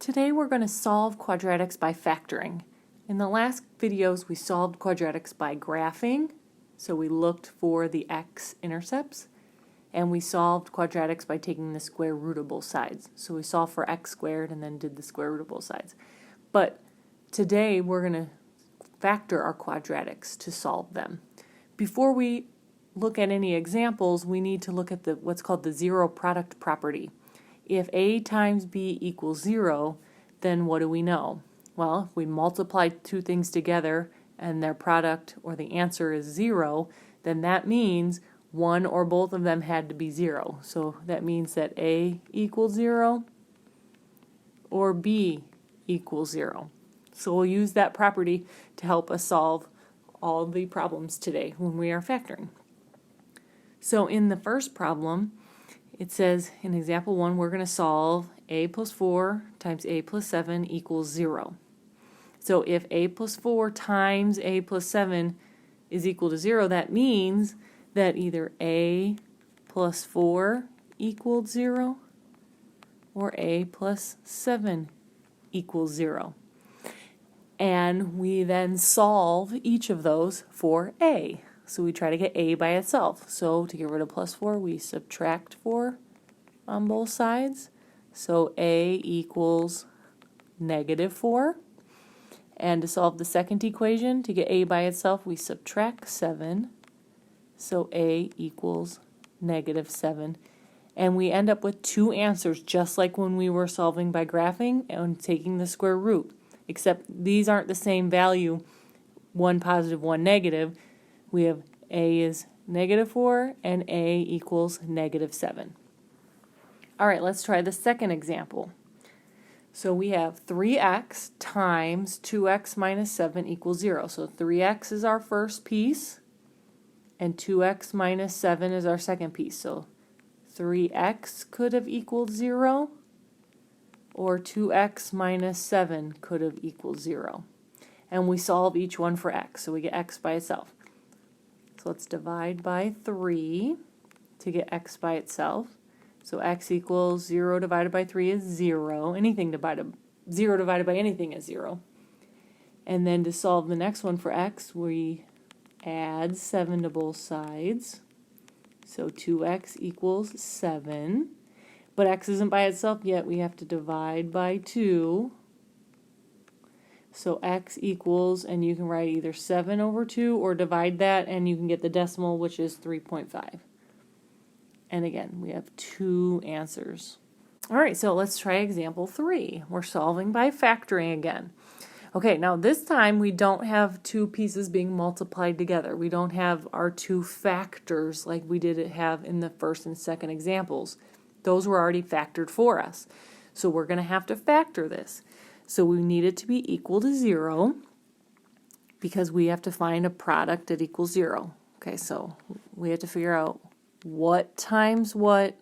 Today we're going to solve quadratics by factoring. In the last videos we solved quadratics by graphing, so we looked for the x-intercepts, and we solved quadratics by taking the square root of both sides. So we solved for x squared and then did the square root of both sides. But today we're going to factor our quadratics to solve them. Before we look at any examples, we need to look at what's called the zero product property. If a times b equals 0, then what do we know? Well, if we multiply two things together and their product or the answer is 0, then that means one or both of them had to be 0. So that means that a equals 0 or b equals 0. So we'll use that property to help us solve all the problems today when we are factoring. So in the first problem, it says in example 1, we're going to solve a plus 4 times a plus 7 equals 0. So if a plus 4 times a plus 7 is equal to 0, that means that either a plus 4 equals 0 or a plus 7 equals 0. And we then solve each of those for a. So we try to get a by itself. So to get rid of plus 4, we subtract 4 on both sides. So a equals negative 4. And to solve the second equation, to get a by itself, we subtract 7. So a equals negative 7. And we end up with two answers, just like when we were solving by graphing and taking the square root. Except these aren't the same value, one positive, one negative. We have a is negative 4 and a equals negative 7. All right, let's try the second example. So we have 3x times 2x minus 7 equals 0. So 3x is our first piece, and 2x minus 7 is our second piece. So 3x could have equaled 0, or 2x minus 7 could have equaled 0. And we solve each one for x, so we get x by itself. So let's divide by 3 to get x by itself. So x equals 0 divided by 3 is 0. 0 divided by anything is 0. And then to solve the next one for x, we add 7 to both sides. So 2x equals 7. But x isn't by itself yet. We have to divide by 2. So x equals, and you can write either 7 over 2 or divide that, and you can get the decimal, which is 3.5. And again, we have two answers. All right, so let's try example 3. We're solving by factoring again. Okay, now this time we don't have two pieces being multiplied together. We don't have our two factors like we did have in the first and second examples. Those were already factored for us. So we're going to have to factor this. So we need it to be equal to 0 because we have to find a product that equals 0. Okay, so we have to figure out what times what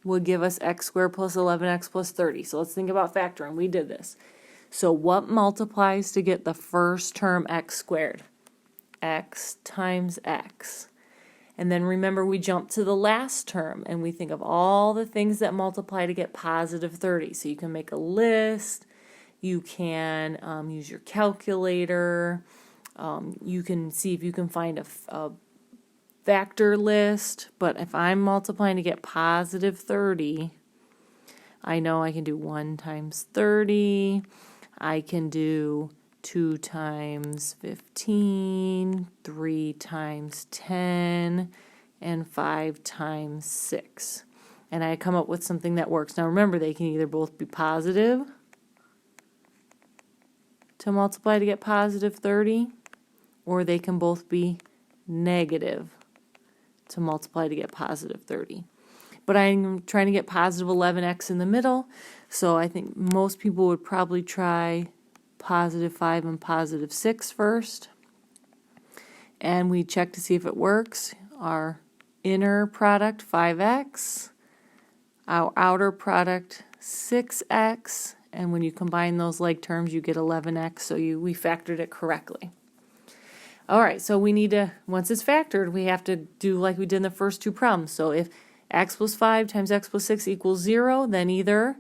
would give us x squared plus 11x plus 30. So let's think about factoring. We did this. So what multiplies to get the first term x squared? X times x. And then remember, we jump to the last term and we think of all the things that multiply to get positive 30. So you can make a list, you can use your calculator, you can see if you can find a factor list. But if I'm multiplying to get positive 30, I know I can do 1 times 30, I can do 2 times 15, 3 times 10, and 5 times 6. And I come up with something that works. Now remember, they can either both be positive to multiply to get positive 30, or they can both be negative to multiply to get positive 30. But I'm trying to get positive 11x in the middle, so I think most people would probably try positive 5 and positive 6 first. And we check to see if it works. Our inner product, 5x. Our outer product, 6x. And when you combine those like terms, you get 11x, so we factored it correctly. All right, so we need to, once it's factored, we have to do like we did in the first two problems. So if x plus 5 times x plus 6 equals 0, then either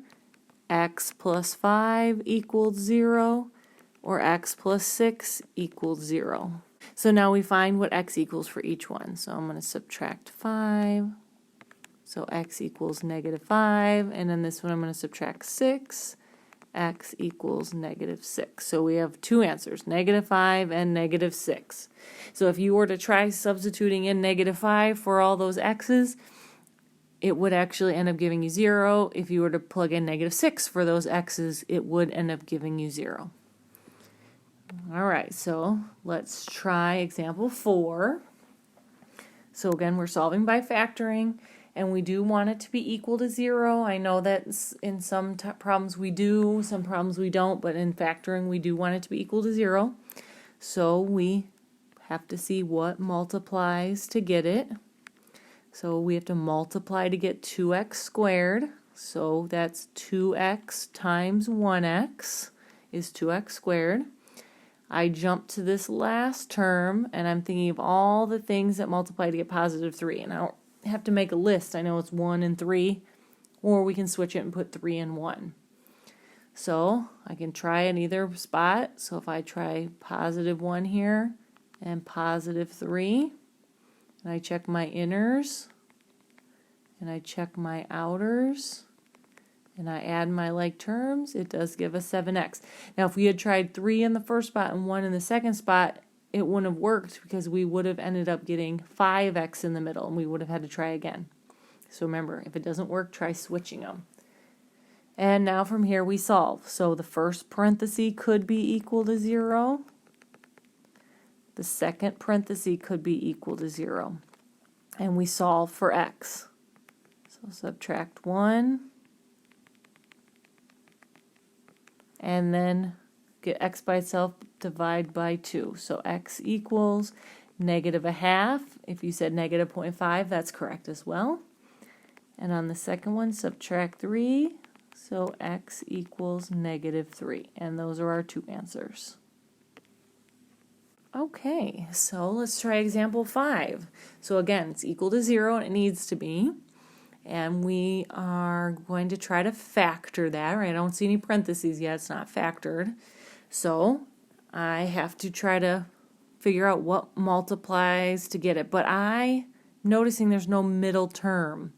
x plus 5 equals 0, or x plus 6 equals 0. So now we find what x equals for each one. So I'm going to subtract 5. So x equals -5. And then this one I'm going to subtract 6. X equals -6. So we have two answers, -5 and -6. So if you were to try substituting in -5 for all those x's, it would actually end up giving you 0. If you were to plug in -6 for those x's, it would end up giving you 0. All right, so let's try example 4. So again, we're solving by factoring, and we do want it to be equal to 0. I know that in some problems we do, some problems we don't, but in factoring we do want it to be equal to 0. So we have to see what multiplies to get it. So we have to multiply to get 2x squared. So that's 2x times 1x is 2x squared. I jump to this last term, and I'm thinking of all the things that multiply to get positive 3. And I don't have to make a list. I know it's 1 and 3, or we can switch it and put 3 and 1. So I can try in either spot. So if I try positive 1 here and positive 3, and I check my inners, and I check my outers, and I add my like terms, it does give us 7x. Now if we had tried 3 in the first spot and 1 in the second spot, it wouldn't have worked because we would have ended up getting 5x in the middle, and we would have had to try again. So remember, if it doesn't work, try switching them. And now from here we solve. So the first parenthesis could be equal to 0. The second parenthesis could be equal to 0. And we solve for x. So subtract 1. And then get x by itself, divide by 2. So x equals -1/2. If you said -0.5, that's correct as well. And on the second one, subtract 3. So x equals -3. And those are our two answers. Okay, so let's try example 5. So again, it's equal to 0, and it needs to be. And we are going to try to factor that, right? I don't see any parentheses yet, it's not factored. So I have to try to figure out what multiplies to get it. But noticing there's no middle term.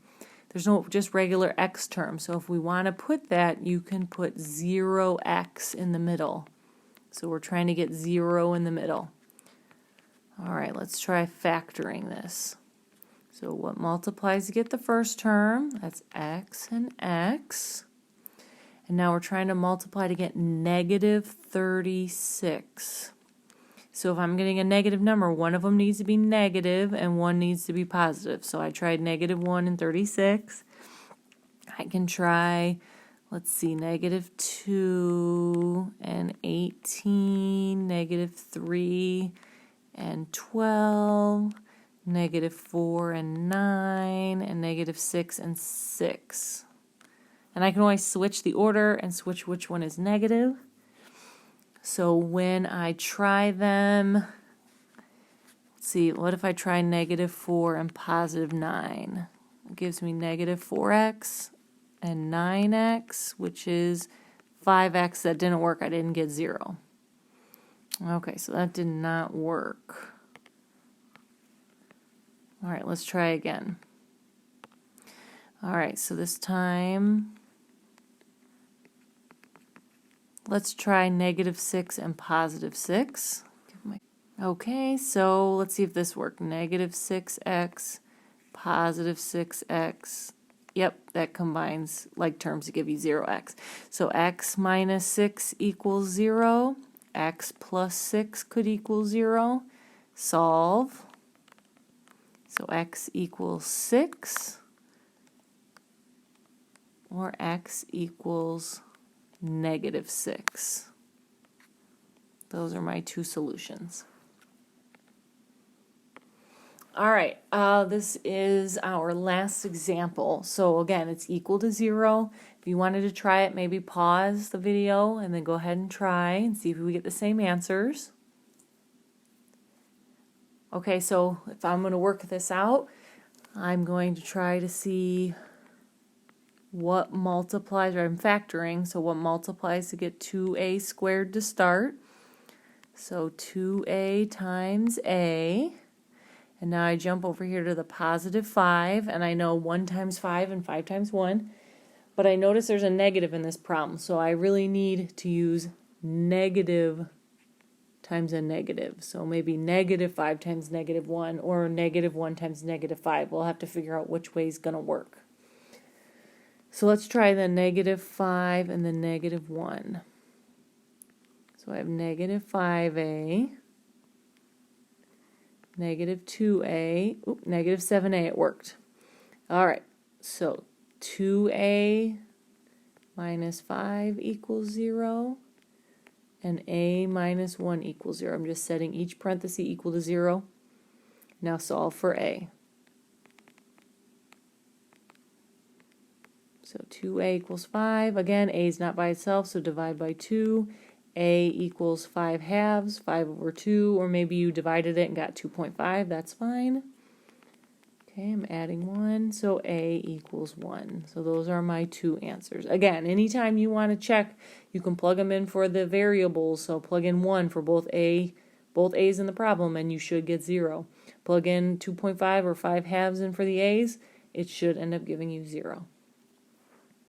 There's no just regular x term. So if we want to put that, you can put 0x in the middle. So we're trying to get 0 in the middle. All right, let's try factoring this. So what multiplies to get the first term? That's x and x. And now we're trying to multiply to get -36. So if I'm getting a negative number, one of them needs to be negative and one needs to be positive. So I tried -1 and 36. I can try, let's see, -2 and 18, -3 and 12. -4 and 9, and -6 and 6. And I can always switch the order and switch which one is negative. So when I try them, let's see, what if I try -4 and +9? It gives me -4x and 9x, which is 5x. That didn't work. I didn't get 0. Okay, so that did not work. All right, let's try again. All right, so this time, let's try -6 and +6. Okay, so let's see if this worked. -6x, +6x. Yep, that combines like terms to give you 0x. So x minus 6 equals 0. X plus 6 could equal 0. Solve. So x equals 6, or x equals -6. Those are my two solutions. All right, this is our last example. So again, it's equal to 0. If you wanted to try it, maybe pause the video and then go ahead and try and see if we get the same answers. Okay, so if I'm going to work this out, I'm going to try to see what multiplies, or I'm factoring, so what multiplies to get 2a squared to start. So 2a times a, and now I jump over here to the positive 5, and I know 1 times 5 and 5 times 1, but I notice there's a negative in this problem, so I really need to use negative times a negative. So maybe negative 5 times negative 1, or negative 1 times negative 5. We'll have to figure out which way is going to work. So let's try the negative 5 and the negative 1. So I have negative 5a, negative 2a, negative 7a, it worked. All right, so 2a minus 5 equals 0, and a minus 1 equals 0. I'm just setting each parenthesis equal to 0. Now solve for a. So 2a equals 5. Again, a is not by itself, so divide by 2. A equals 5 halves, 5 over 2, or maybe you divided it and got 2.5, that's fine. Okay, I'm adding 1, so a equals 1. So those are my two answers. Again, anytime you want to check, you can plug them in for the variables, so plug in 1 for both a's in the problem, and you should get 0. Plug in 2.5 or 5 halves in for the a's, it should end up giving you 0.